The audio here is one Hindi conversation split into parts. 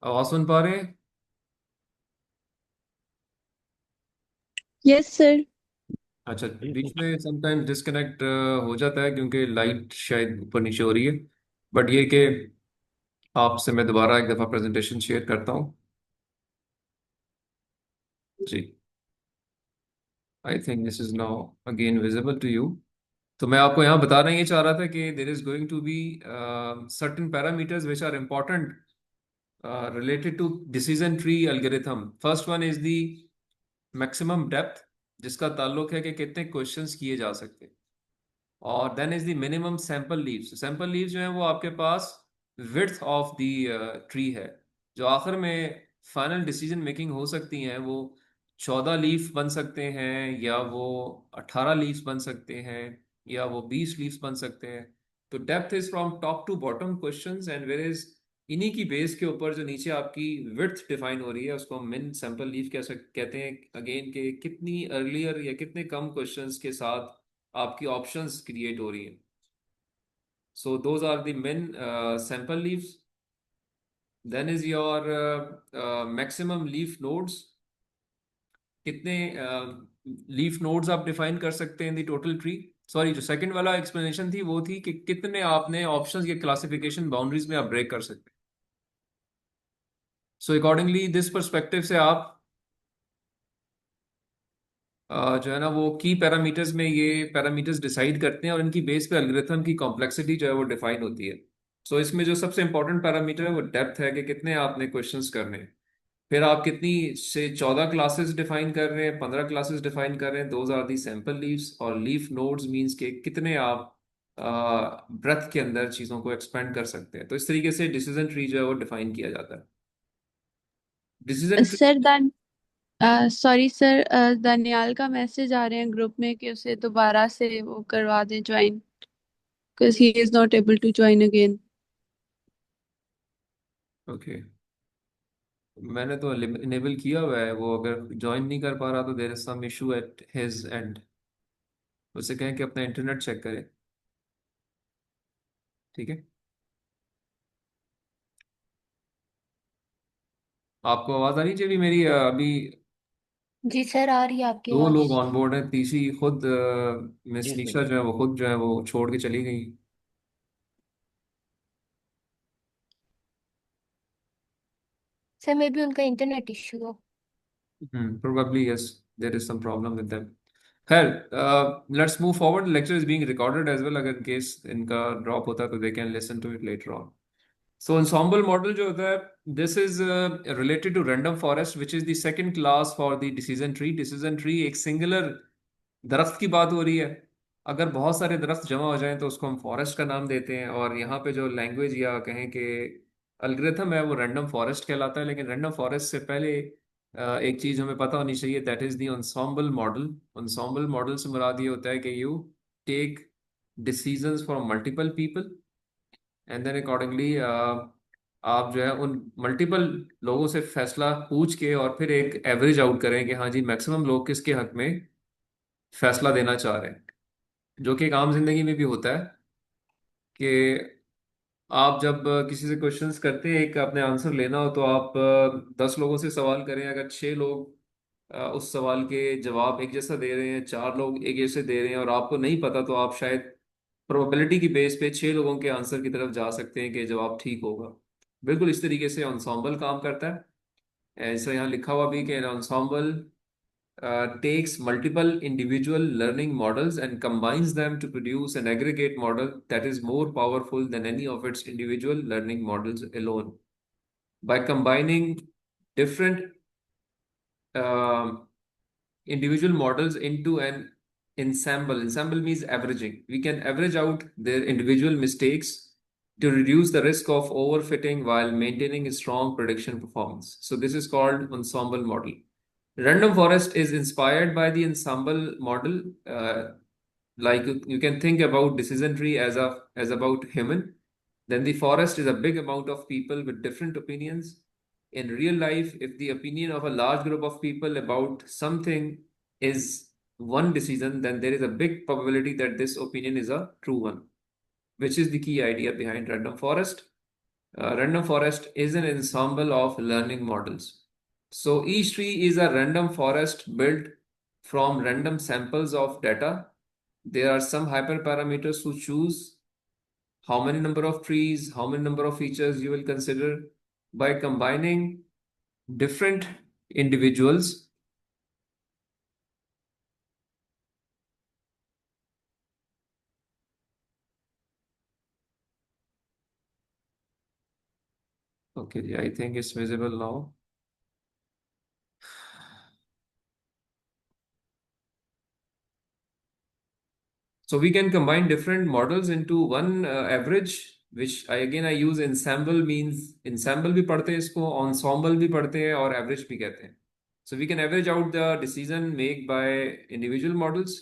आवाज सुन पा रहे हैं? Yes sir. अच्छा, बीच में समटाइम डिस्कनेक्ट हो जाता है क्योंकि लाइट शायद ऊपर नीचे हो रही है। बट ये कि आपसे मैं दोबारा एक दफ़ा प्रेजेंटेशन शेयर करता हूँ। जी, I think this is now again visible to you. तो मैं आपको यहाँ बताना ये चाह रहा था कि there is going to be certain parameters which are important related to decision tree algorithm. First one is the maximum depth, जिसका ताल्लुक है कि कितने क्वेश्चंस किए जा सकते हैं। और then is the minimum sample leaves. Sample leaves जो है वो आपके पास विड्थ ऑफ द ट्री है। जो आखिर में फाइनल डिसीजन मेकिंग हो सकती हैं वो 14 लीफ बन सकते हैं, या वो 18 लीव्स बन सकते हैं, या वो 20 लीव्स बन सकते हैं। तो depth is from top to bottom questions, and where is इन्हीं की बेस के ऊपर जो नीचे आपकी विड्थ डिफाइन हो रही है उसको मिन सैंपल लीफ कैसे कहते हैं। अगेन के कितनी अर्लियर या कितने कम क्वेश्चंस के साथ आपकी ऑप्शंस क्रिएट हो रही हैं। So those are the main sample leaves. Then is your maximum leaf nodes. कितने लीफ नोड्स आप डिफाइन कर सकते हैं in the total tree. Sorry, जो सेकंड वाला एक्सप्लेनेशन थी वो थी कि कितने आपने ऑप्शंस या क्लासिफिकेशन बाउंड्रीज में आप ब्रेक कर सकते हैं। सो अकॉर्डिंगली दिस परस्पेक्टिव से आप जो है ना वो की पैरामीटर्स में ये पैरामीटर्स डिसाइड करते हैं और इनकी बेस पे एल्गोरिथम की कॉम्प्लेक्सिटी जो है वो डिफाइन होती है। सो इसमें जो सबसे इंपॉर्टेंट पैरामीटर है वो डेप्थ है कि कितने आपने क्वेश्चंस करने हैं। फिर आप कितनी से 14 क्लासेस डिफाइन कर रहे हैं, 15 क्लासेस डिफाइन कर रहे हैं, those are the sample leaves. और लीफ नोड्स मींस के कितने आप ब्रेथ के अंदर चीजों को एक्सपेंड कर सकते हैं। तो इस तरीके से डिसीजन ट्री जो है वो डिफाइन किया जाता है। Decision tree. सर दान सॉरी सर, दानियाल का मैसेज आ रहे हैं ग्रुप में कि उसे दोबारा से वो करवा दें join, because he is not able to join again. Okay, मैंने तो इनेबल किया हुआ है। वो अगर ज्वाइन नहीं कर पा रहा तो there is some issue at his end. उसे कहें कि अपना इंटरनेट चेक करे। ठीक है। आपको आवाज आ रही चाहिए मेरी अभी। जी सर, आ रही है आपकी दो आवाज। लोग ऑन बोर्ड हैं, तीसरी खुद मिस निशा जो है वो खुद जो है वो छोड़ के चली गई। सर मे भी उनका इंटरनेट इश्यू हो। Probably yes, there is some problem with them. खैर, let's move forward. Lecture is being recorded as well, अगर केस इनका ड्रॉप होता है तो they can listen to it later on. So ensemble model जो होता है, this is related to random forest which is the second class for the decision tree. Decision tree एक सिंगुलर दरख्त की बात हो रही है। अगर बहुत सारे दरख्त जमा हो जाएं तो उसको हम फॉरेस्ट का नाम देते हैं। और यहाँ पे जो लैंग्वेज या कहें कि अल्गोरिथम है वो रैंडम फॉरेस्ट कहलाता है। लेकिन रैंडम फॉरेस्ट से पहले एक चीज हमें पता होनी चाहिए, that is the ensemble model. ensemble model से मुराद ये होता है कि you take decisions from multiple people, and then accordingly आप जो है उन मल्टीपल लोगों से फैसला पूछ के और फिर एक एवरेज आउट करें कि हाँ जी मैक्सिमम लोग किसके हक में फैसला देना चाह रहे हैं। जो कि एक आम जिंदगी में भी होता है कि आप जब किसी से क्वेश्चंस करते हैं, एक अपने आंसर लेना हो तो आप 10 लोगों से सवाल करें। अगर 6 लोग उस सवाल के जवाब एक जैसा दे रहे हैं, 4 लोग एक जैसे दे रहे हैं और आपको नहीं पता, तो आप शायद प्रोबेबिलिटी की बेस पे 6 लोगों के आंसर की तरफ जा सकते हैं कि जवाब ठीक होगा। बिल्कुल इस तरीके से ensemble काम करता है। ऐसा यहाँ लिखा हुआ भी कि ensemble takes multiple individual learning models and combines them to produce an aggregate model that is more powerful than any of its individual learning models alone. By combining different um individual models into an ensemble means averaging. We can average out their individual mistakes to reduce the risk of overfitting while maintaining a strong prediction performance. So this is called ensemble model. Random forest is inspired by the ensemble model. Like you can think about decision tree as about human. Then the forest is a big amount of people with different opinions. In real life, if the opinion of a large group of people about something is one decision, then there is a big probability that this opinion is a true one, which is the key idea behind random forest. random forest is an ensemble of learning models. So each tree is a random forest built from random samples of data. There are some hyperparameters to choose how many number of trees, how many number of features you will consider. By combining different individuals, okay, I think it's visible now. So we can combine different models into one average, which I use ensemble, means ensemble भी पढ़ते हैं इसको, ensemble भी पढ़ते हैं और average भी कहते हैं. So we can average out the decision made by individual models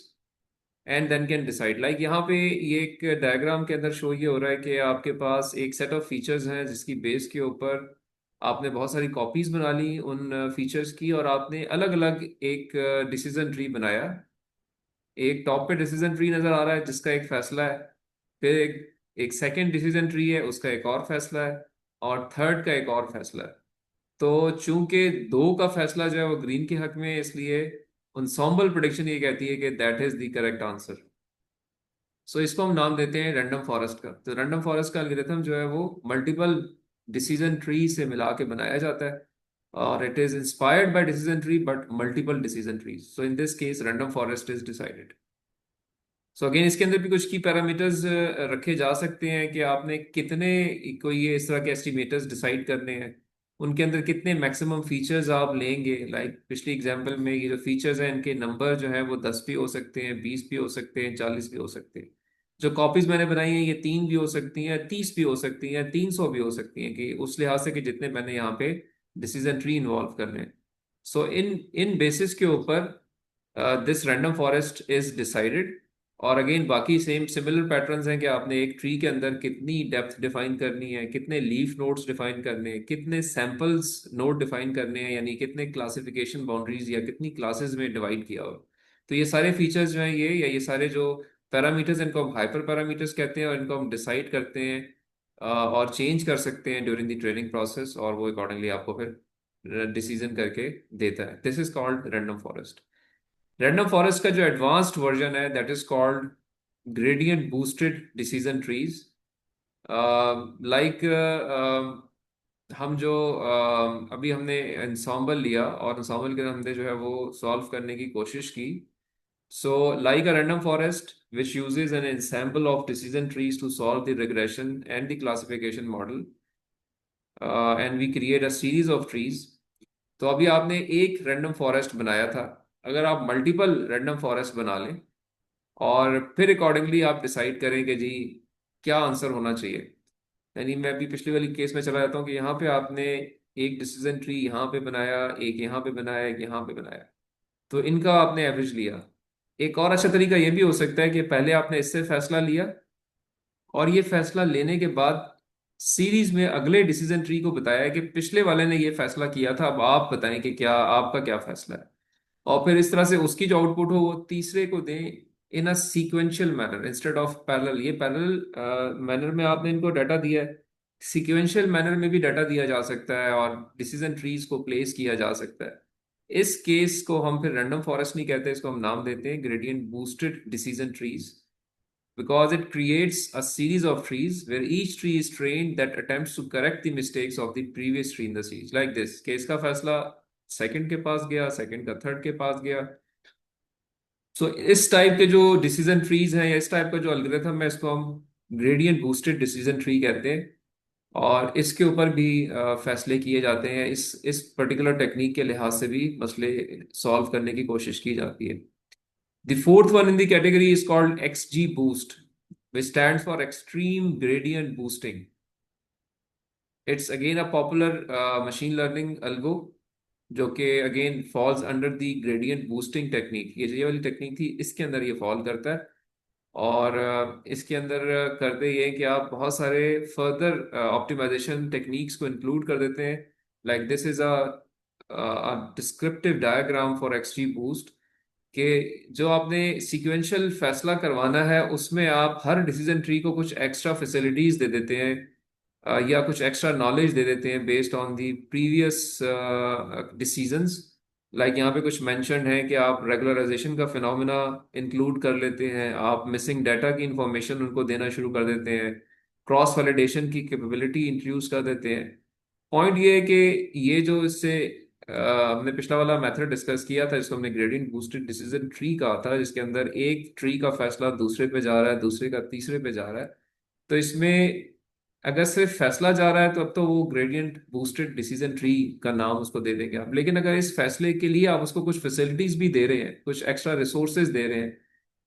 and then can decide. Like यहाँ पे ये एक डायग्राम के अंदर शो ये हो रहा है कि आपके पास एक सेट ऑफ फीचर्स हैं जिसकी बेस के ऊपर आपने बहुत सारी कॉपीज बना ली उन फीचर्स की और आपने अलग अलग एक डिसीजन ट्री बनाया. एक टॉप पे डिसीजन ट्री नजर आ रहा है जिसका एक फैसला है, फिर एक सेकंड डिसीजन ट्री है उसका एक और फैसला है, और थर्ड का एक और फैसला है. तो चूंकि दो का फैसला जो है वो ग्रीन के हक में है, इसलिए ensemble प्रेडिक्शन ये कहती है कि that is the correct answer. So इसको हम नाम देते हैं रैंडम फॉरेस्ट का. तो रैंडम फॉरेस्ट का एल्गोरिथम जो है वो मल्टीपल डिसीजन ट्री से मिला के बनाया जाता है, और it is inspired by decision tree but multiple decision trees. So in this case random forest is decided. So again इसके अंदर भी कुछ की पैरामीटर्स रखे जा सकते हैं कि आपने कितने कोई ये इस तरह के एस्टिमेटर्स डिसाइड करने हैं, उनके अंदर कितने मैक्सिमम फीचर्स आप लेंगे. लाइक पिछली एग्जांपल में ये जो फीचर्स हैं इनके नंबर जो है वो 10 भी हो सकते हैं, 20 भी हो सकते हैं, 40 भी हो सकते हैं. जो कॉपीज मैंने बनाई हैं ये 3 भी हो सकती हैं, 30 भी हो सकती हैं, 300 भी हो सकती हैं, कि उस लिहाज से कि जितने मैंने यहाँ पे डिसीजन ट्री इन्वॉल्व करने हैं. सो इन इन बेसिस के ऊपर this random forest is decided. और अगेन बाकी सेम सिमिलर पैटर्न्स हैं कि आपने एक ट्री के अंदर कितनी डेप्थ डिफाइन करनी है, कितने लीफ नोड्स डिफाइन करने हैं, कितने सैंपल्स नोड डिफाइन करने हैं, यानी कितने क्लासिफिकेशन बाउंड्रीज या कितनी क्लासेस में डिवाइड किया हो. तो ये सारे फीचर्स जो हैं ये सारे जो पैरामीटर्स, इनको हम हाइपर पैरामीटर्स कहते हैं, और इनको हम डिसाइड करते हैं और चेंज कर सकते हैं ड्यूरिंग द ट्रेनिंग प्रोसेस, और वो अकॉर्डिंगली आपको फिर डिसीजन करके देता है. This is called random forest. Random forest का जो एडवांस्ड वर्जन है that is called gradient boosted decision trees. Like हम जो अभी हमने ensemble लिया और ensemble के हमने जो है वो सॉल्व करने की कोशिश की. So like a random forest which uses an ensemble of decision trees to solve the regression and the classification model, and we create a series of trees. तो अभी आपने एक रैंडम फॉरेस्ट बनाया था, अगर आप मल्टीपल रैंडम फॉरेस्ट बना लें और फिर अकॉर्डिंगली आप डिसाइड करें कि जी क्या आंसर होना चाहिए. यानी मैं अभी पिछले वाली केस में चला जाता हूँ कि यहाँ पे आपने एक डिसीजन ट्री यहाँ पे बनाया, एक यहाँ पे बनाया, एक यहाँ पे बनाया, तो इनका आपने एवरेज लिया. एक और अच्छा तरीका ये भी हो सकता है कि पहले आपने इससे फैसला लिया और ये फैसला लेने के बाद सीरीज में अगले डिसीजन ट्री को बताया कि पिछले वाले ने ये फैसला किया था, अब आप बताएं कि क्या आपका क्या फैसला है. और फिर इस तरह से उसकी जो आउटपुट हो वो तीसरे को दें in a sequential manner instead of parallel. ये पैरेलल मैनर में आपने इनको डाटा दिया है, सीक्वेंशियल मैनर में भी डाटा दिया जा सकता है और डिसीजन ट्रीज को प्लेस किया जा सकता है. इस केस को हम फिर रैंडम फॉरेस्ट नहीं कहते, इसको हम नाम देते हैं gradient boosted decision trees, because it creates a series of trees where each tree is trained that attempts to correct the mistakes of the previous tree in the series. Like this, case का फैसला सेकंड के पास गया, सेकंड का थर्ड के पास गया. सो इस टाइप के जो डिसीजन ट्रीज हैं या इस टाइप का जो एल्गोरिथम है इसको हम ग्रेडियंट बूस्टेड डिसीजन ट्री कहते हैं, और इसके ऊपर भी फैसले किए जाते हैं. इस पर्टिकुलर टेक्निक के लिहाज से भी मसले सॉल्व करने की कोशिश की जाती है. The fourth one in the category is called XGBoost, which stands for Extreme Gradient Boosting. It's again a popular machine learning algo, जो कि again falls under the gradient boosting technique. ये वाली टेक्निक थी, इसके अंदर ये फॉल करता है. और इसके अंदर करते ये हैं कि आप बहुत सारे फर्दर ऑप्टिमाइजेशन टेक्निक्स को इंक्लूड कर देते हैं. Like this is a descriptive diagram for XGBoost, कि जो आपने सीक्वेंशियल फैसला करवाना है उसमें आप हर डिसीजन ट्री को कुछ एक्स्ट्रा फैसिलिटीज दे देते हैं. या कुछ एक्स्ट्रा नॉलेज दे देते हैं based on the previous decisions. Like यहाँ पे कुछ मेंशन है कि आप रेगुलराइजेशन का फिनोमेना इंक्लूड कर लेते हैं, आप मिसिंग डाटा की इंफॉर्मेशन उनको देना शुरू कर देते हैं, क्रॉस वैलिडेशन की कैपेबिलिटी इंट्रोड्यूस कर देते हैं। पॉइंट ये है कि ये जो इससे हमने पिछला वाला मेथड डिस्कस किया था जिसको हमने ग्रेडियंट बूस्टेड डिसीजन ट्री कहा था, जिसके अंदर एक ट्री का फैसला दूसरे पे जा रहा है, दूसरे का तीसरे पे जा रहा है। तो इसमें अगर सिर्फ फैसला जा रहा है तो अब तो वो ग्रेडियंट बूस्टेड डिसीजन ट्री का नाम उसको दे देंगे आप। लेकिन अगर इस फैसले के लिए आप उसको कुछ फैसिलिटीज भी दे रहे हैं, कुछ एक्स्ट्रा रिसोर्सेज दे रहे हैं,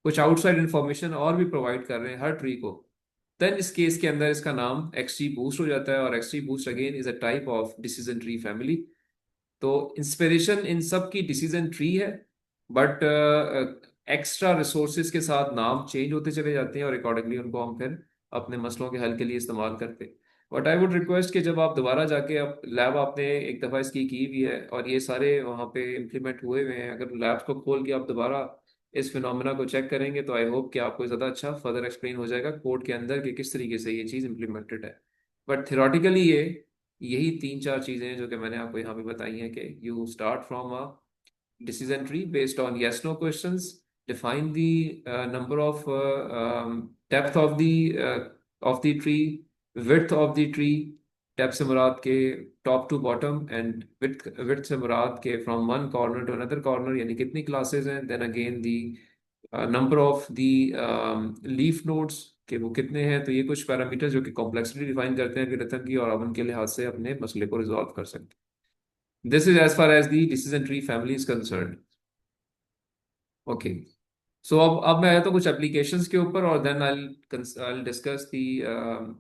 कुछ आउटसाइड इंफॉर्मेशन और भी प्रोवाइड कर रहे हैं हर ट्री को, देन इस केस के अंदर इसका नाम एक्सट्री बूस्ट हो जाता है। और extra boost again is a type of decision tree family. तो इंस्पिरेशन इन सब की डिसीजन ट्री है, बट एक्स्ट्रा रिसोर्सेज के साथ नाम चेंज होते चले जाते हैं और अकॉर्डिंगली उनको हम फिर अपने मसलों के हल के लिए इस्तेमाल करते हैं। बट आई वुड रिक्वेस्ट कि जब आप दोबारा जाके, अब लैब आपने एक दफ़ा इसकी की भी है और ये सारे वहाँ पे इम्प्लीमेंट हुए हुए हैं, अगर लैब्स को खोल के आप दोबारा इस फिनोमेना को चेक करेंगे तो आई होप कि आपको ज़्यादा अच्छा फर्दर एक्सप्लेन हो जाएगा कोड के अंदर कि किस तरीके से ये चीज़ इम्प्लीमेंटेड है। बट थियोरटिकली ये यही तीन चार चीजें हैं जो कि मैंने आपको यहाँ पे बताई हैं कि you start from a decision tree based on yes no questions, define the number of depth of the tree, width of the tree, depth से मुराद के top to bottom, and width से मुराद के from one corner to another corner, यानी कितनी क्लासेस हैं। Then again the number of the leaf nodes कि वो कितने हैं। तो ये कुछ पैरामीटर जो कि कॉम्प्लेक्सिटी डिफाइन करते हैं रिथम की, और आप उनके लिहाज से अपने मसले को रिजॉल्व कर सकते हैं। This is as far as the decision tree family is concerned. Okay, so अब मैं आया तो कुछ एप्लीकेशंस के ऊपर, और then I discuss the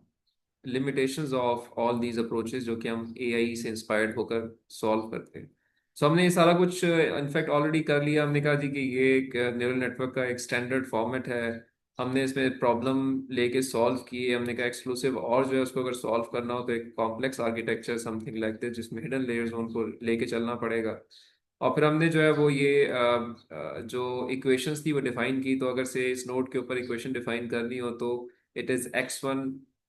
limitations of all these approaches जो कि हम एआई से इंस्पायर्ड होकर सॉल्व करते हैं। सो हमने ये सारा कुछ इनफैक्ट ऑलरेडी कर लिया। हमने कहा जी कि ये एक न्यूरल नेटवर्क का एक स्टैंडर्ड फॉर्मेट है, हमने इसमें प्रॉब्लम लेके सॉल्व किए। हमने कहा एक्सक्लूसिव और जो है उसको अगर सॉल्व करना हो तो एक complex architecture something like this जिसमें हिडन लेयर्स हो उनको लेके चलना पड़ेगा। और फिर हमने जो है वो ये जो इक्वेशंस थी वो डिफाइन की। तो अगर से इस नोड के ऊपर इक्वेशन डिफाइन करनी हो तो इट इज x1,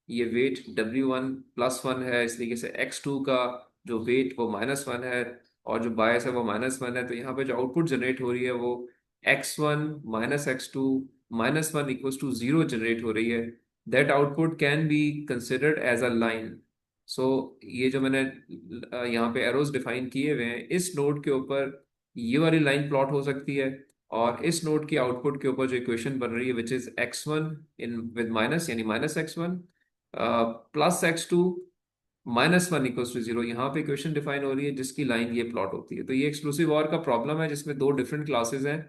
ये वेट w1 +1 है, इस तरीके से x2 का जो वेट वो -1 है और जो बायस है वो -1 है। तो यहाँ पे जो आउटपुट जनरेट हो रही है वो x1 x2 -1 = 0 जनरेट हो रही है। That output can be considered as a line. So ये जो मैंने यहाँ पे एरोज डिफाइन किए हुए हैं, इस नोड के ऊपर ये वाली लाइन प्लॉट हो सकती है, और इस नोड की आउटपुट के ऊपर जो इक्वेशन बन रही है which is x1 in with minus, यानी -x1 +x2 -1 = 0, यहाँ पे इक्वेशन डिफाइन हो रही है जिसकी लाइन ये प्लॉट होती है। तो ये एक्सक्लूसिव और का प्रॉब्लम है जिसमें दो डिफरेंट क्लासेस हैं।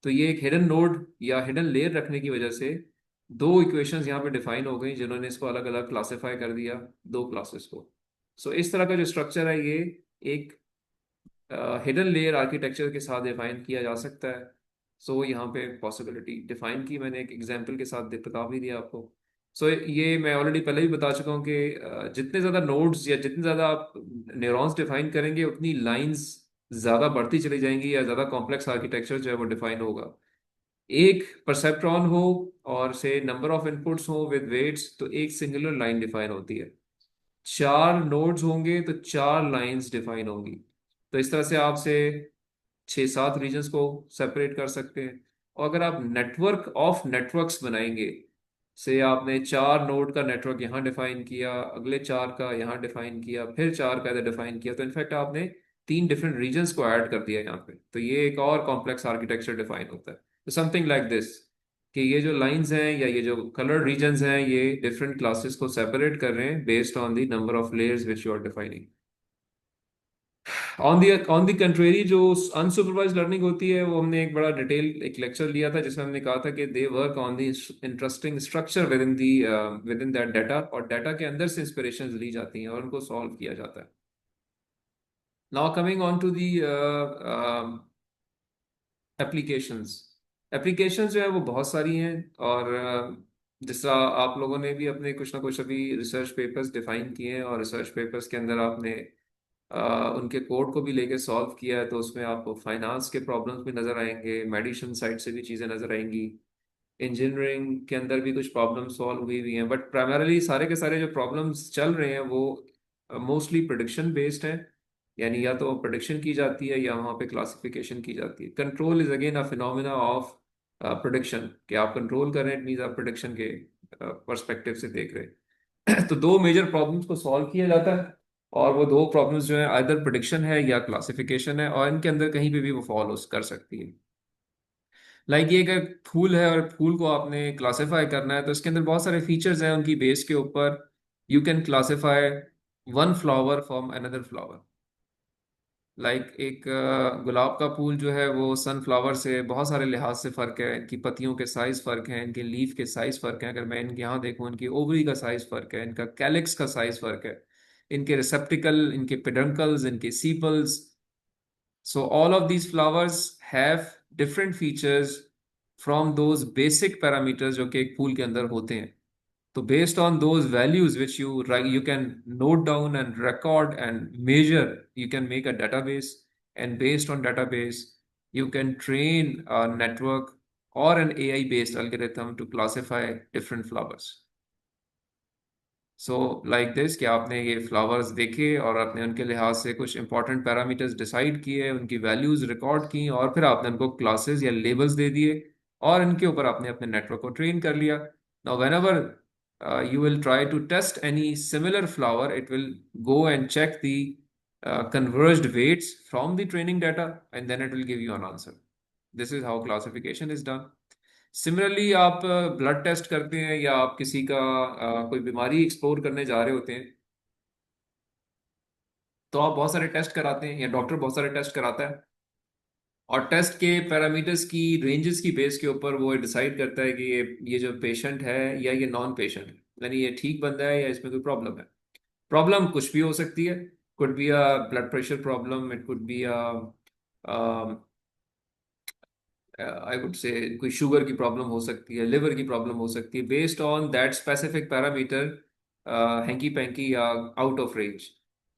तो ये एक हिडन नोड या हिडन लेयर रखने की वजह से दो इक्वेशंस यहाँ पे डिफाइन हो गई जिन्होंने इसको अलग अलग क्लासिफाई कर दिया दो क्लासेस को। सो इस तरह का जो स्ट्रक्चर है ये एक हिडन लेयर आर्किटेक्चर के साथ डिफाइन किया जा सकता है। सो यहाँ पे पॉसिबिलिटी डिफाइन की मैंने एक एग्जांपल के साथ बता भी दिया आपको। सो ये मैं ऑलरेडी पहले भी बता चुका हूँ कि जितने ज़्यादा नोड्स या जितने ज़्यादा आप न्यूरॉन्स डिफाइन करेंगे उतनी लाइंस ज़्यादा बढ़ती चली जाएंगी या ज़्यादा कॉम्प्लेक्स आर्किटेक्चर जो है वो डिफाइन होगा। एक परसेप्ट्रॉन हो और से नंबर ऑफ इनपुट्स हो विद वेट्स तो एक सिंगुलर लाइन डिफाइन होती है। चार नोड्स होंगे तो चार लाइंस डिफाइन होंगी। तो इस तरह से आपसे 6-7 रीजन्स को सेपरेट कर सकते हैं। और अगर आप नेटवर्क ऑफ नेटवर्क्स बनाएंगे, से आपने चार नोड का नेटवर्क यहाँ डिफाइन किया, अगले चार का यहाँ डिफाइन किया, फिर चार का इधर डिफाइन किया, तो इनफैक्ट आपने तीन डिफरेंट रीजन्स को ऐड कर दिया यहाँ पे। तो ये एक और कॉम्प्लेक्स आर्किटेक्चर डिफाइन होता है। तो समथिंग लाइक दिस कि ये जो लाइंस हैं या ये जो कलर रीजन्स हैं ये डिफरेंट क्लासेस को सेपरेट कर रहे हैं based on the number of layers which you are defining. On the contrary जो अनसुपरवाइज्ड लर्निंग होती है वो हमने एक बड़ा डिटेल एक लेक्चर लिया था जिसमें हमने कहा था कि they work on the interesting structure with in that data, और डाटा के अंदर से इंस्पिरेशन ली जाती हैं और उनको सॉल्व किया जाता है। Now coming on to the applications. Applications जो है वो बहुत सारी हैं, और जिस तरह आप लोगों ने भी अपने कुछ ना कुछ अभी रिसर्च पेपर्स डिफाइन किए हैं और रिसर्च पेपर्स के अंदर आपने उनके कोड को भी लेके सॉल्व किया है, तो उसमें आपको फाइनेंस के प्रॉब्लम्स भी नज़र आएंगे, मेडिसिन साइड से भी चीज़ें नज़र आएंगी, इंजीनियरिंग के अंदर भी कुछ प्रॉब्लम सॉल्व हुई हैं, बट प्राइमरली सारे के सारे जो प्रॉब्लम्स चल रहे हैं वो मोस्टली प्रिडिक्शन बेस्ड हैं। यानी या तो प्रिडिक्शन की जाती है या वहाँ पे क्लासिफिकेशन की जाती है। Control is again a phenomena of prediction, कि आप कंट्रोल कर रहे हैं, इट मीन्स आप प्रिडिक्शन के पर्सपेक्टिव से देख रहे हैं। तो दो मेजर प्रॉब्लम्स को सॉल्व किया जाता है, और वो दो प्रॉब्लम्स जो है आइदर प्रिडिक्शन है या क्लासिफिकेशन है, और इनके अंदर कहीं पे भी वो फॉलो कर सकती है। लाइक ये एक फूल है और फूल को आपने क्लासिफाई करना है, तो इसके अंदर बहुत सारे फीचर्स हैं, उनकी बेस के ऊपर you can classify one flower from another flower. Like एक गुलाब का फूल जो है वो सनफ्लावर से बहुत सारे लिहाज से फ़र्क है, इनकी पत्तियों के साइज़ फ़र्क है, इनके लीफ के साइज़ फ़र्क है। अगर मैं इनके यहाँ देखूँ, इनकी ओवरी का साइज़ फ़र्क है, इनका कैलिक्स का साइज़ फ़र्क है, इनके रिसेप्टिकल, इनके पेडंकल्स, इनके sepals. So all of these flowers have different features from those basic parameters जो कि एक फूल के अंदर होते हैं। तो based on those values which you can note down and record and measure, you can make a database, and based on database you can train a network or an AI based algorithm to classify different flowers. So like this, कि आपने ये फ्लावर्स देखे और आपने उनके लिहाज से कुछ इंपॉर्टेंट पैरामीटर्स डिसाइड किए, उनकी वैल्यूज रिकॉर्ड की, और फिर आपने उनको क्लासेस या लेबल्स दे दिए, और इनके ऊपर आपने अपने नेटवर्क को ट्रेन कर लिया। Now when ever you will try to test any similar flower, it will go and check the converged weights from the training data, and then it will give you an answer. This is how classification is done. Similarly आप ब्लड टेस्ट करते हैं, या आप किसी का कोई बीमारी एक्सप्लोर करने जा रहे होते हैं, तो आप बहुत सारे टेस्ट कराते हैं, या डॉक्टर बहुत सारे टेस्ट कराता है, और टेस्ट के पैरामीटर्स की रेंजेस की बेस के ऊपर वो डिसाइड करता है कि ये जो पेशेंट है या ये नॉन पेशेंट है, यानी ये ठीक बंदा है या इसमें कोई प्रॉब्लम है। प्रॉब्लम कुछ भी हो सकती है, could be a blood pressure problem, it could be a I would say कोई शुगर की प्रॉब्लम हो सकती है, लिवर की प्रॉब्लम हो सकती है, based on that specific parameter, hanky panky या आउट ऑफ रेंज।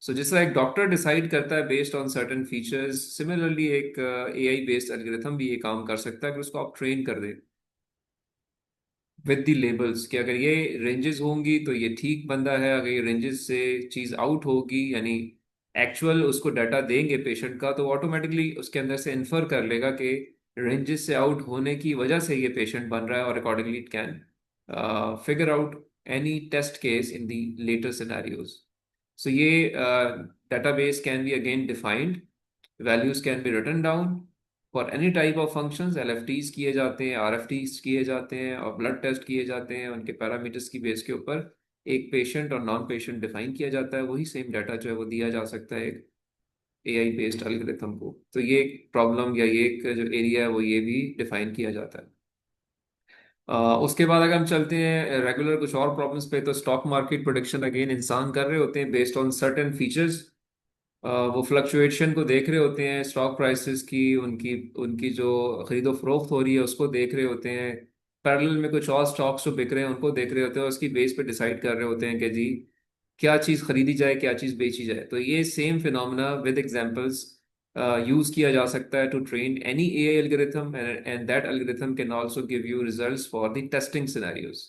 सो जैसा एक डॉक्टर डिसाइड करता है based on certain features, similarly एक एआई बेस्ड एल्गोरिथम भी ये काम कर सकता है, अगर उसको आप ट्रेन कर दें विद द लेबल्स, कि अगर ये रेंजेस होंगी तो ये ठीक बंदा है, अगर ये रेंजेस से चीज आउट होगी, यानी एक्चुअल उसको डाटा देंगे पेशेंट का, तो ऑटोमेटिकली उसके अंदर से इन्फर कर लेगा कि रेंजेस से आउट होने की वजह से ये पेशेंट बन रहा है, और accordingly it can figure out any test case in the later scenarios. So ये database can be again defined, values can be written down for any type of functions. एलएफटीज किए जाते हैं, आरएफटीज किए जाते हैं, और ब्लड टेस्ट किए जाते हैं, उनके पैरामीटर्स की बेस के ऊपर एक पेशेंट और नॉन पेशेंट डिफाइन किया जाता है। वही सेम डाटा जो है वो दिया जा सकता है एक एआई बेस्ड एल्गोरिथम को। तो ये एक प्रॉब्लम या ये एक जो एरिया है वो ये भी डिफाइन किया जाता है। उसके बाद अगर हम चलते हैं रेगुलर कुछ और प्रॉब्लम्स पे, तो स्टॉक मार्केट प्रोडिक्शन अगेन इंसान कर रहे होते हैं बेस्ड ऑन सर्टेन फीचर्स। वो फ्लक्चुएशन को देख रहे होते हैं, स्टॉक प्राइसेस की, उनकी उनकी जो खरीदो फरोख्त हो रही है उसको देख रहे होते हैं, पैरेलल में कुछ और स्टॉक्स जो बिक रहे हैं उनको देख रहे होते हैं, उसकी बेस पे डिसाइड कर रहे होते हैं कि जी क्या चीज़ खरीदी जाए, क्या चीज़ बेची जाए। तो ये same phenomena with examples use किया जा सकता है to train any AI algorithm, and that algorithm can also give you results for the testing scenarios.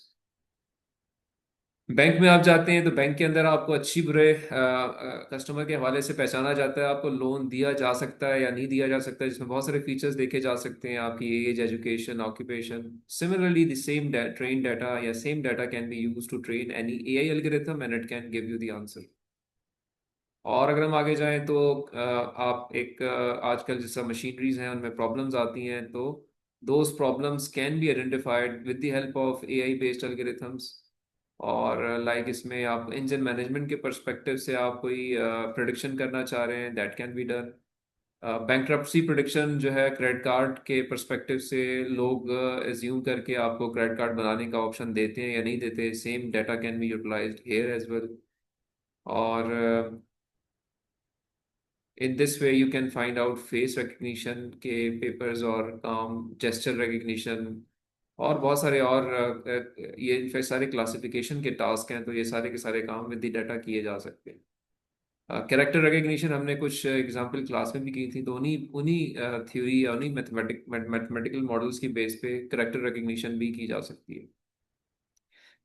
Bank में आप जाते हैं तो बैंक के अंदर आपको अच्छी बुरे कस्टमर के हवाले से पहचाना जाता है, आपको लोन दिया जा सकता है या नहीं दिया जा सकता है, जिसमें बहुत सारे फीचर्स देखे जा सकते हैं, आपकी age, education, occupation. Similarly the same train data या same data can be use to train any AI algorithm, and it can give you the answer. और अगर हम आगे जाएं तो आप एक आजकल जैसा मशीनरीज हैं उनमें प्रॉब्लम्स आती हैं, तो those problems can be identified with the help of AI based algorithms. और लाइक इसमें आप इंजन मैनेजमेंट के पर्सपेक्टिव से आप कोई प्रिडिक्शन करना चाह रहे हैं, that can be done. Bankruptcy prediction जो है क्रेडिट कार्ड के पर्सपेक्टिव से, लोग एज्यूम करके आपको क्रेडिट कार्ड बनाने का ऑप्शन देते हैं या नहीं देते, same data can be utilized here as well. और in this way you can find out face recognition के पेपर्स और काम, जेस्चर रिकग्निशन, और बहुत सारे और ये इनफैक्ट सारे क्लासिफिकेशन के टास्क हैं, तो ये सारे के सारे काम विद द डाटा किए जा सकते हैं। कैरेक्टर रिकग्निशन हमने कुछ एग्जाम्पल क्लास में भी की थी, तो उन्हीं उन्हीं थ्योरी या उन्हीं मैथमेटिकल मॉडल्स की बेस पे कैरेक्टर रिकग्निशन भी की जा सकती है।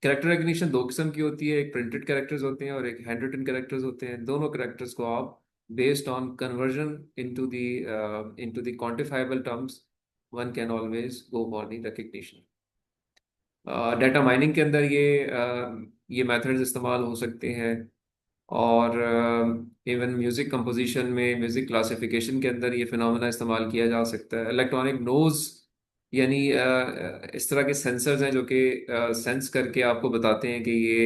कैरेक्टर रिकग्निशन दो किस्म की होती है, एक प्रिंटेड कैरेक्टर्स होते हैं और एक हैंड रिटन कैरेक्टर्स होते हैं। दोनों कैरेक्टर्स को आप based on conversion into the quantifiable terms one can always go for the recognition. Data mining के अंदर ये मेथड्स इस्तेमाल हो सकते हैं, और इवन म्यूजिक कंपोजिशन में, म्यूजिक क्लासिफिकेशन के अंदर ये फिनोमेना इस्तेमाल किया जा सकता है। इलेक्ट्रॉनिक नोज यानी इस तरह के सेंसर्स हैं जो कि सेंस करके आपको बताते हैं कि ये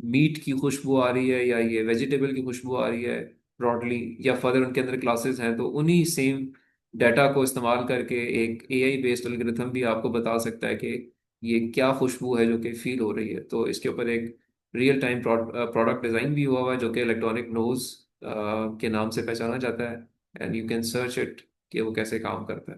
मीट की खुशबू आ रही है या ये वेजिटेबल की खुशबू आ रही है ब्रॉडली, या फर्दर उनके अंदर क्लासेस हैं, तो उन्हीं सेम डाटा को इस्तेमाल करके एक एआई बेस्ड एल्गोरिथम भी आपको बता सकता है कि ये क्या खुशबू है जो कि फील हो रही है। तो इसके ऊपर एक रियल टाइम प्रोडक्ट डिजाइन भी हुआ हुआ है जो कि इलेक्ट्रॉनिक नोज के नाम से पहचाना जाता है, and you can search it कि वो कैसे काम करता है।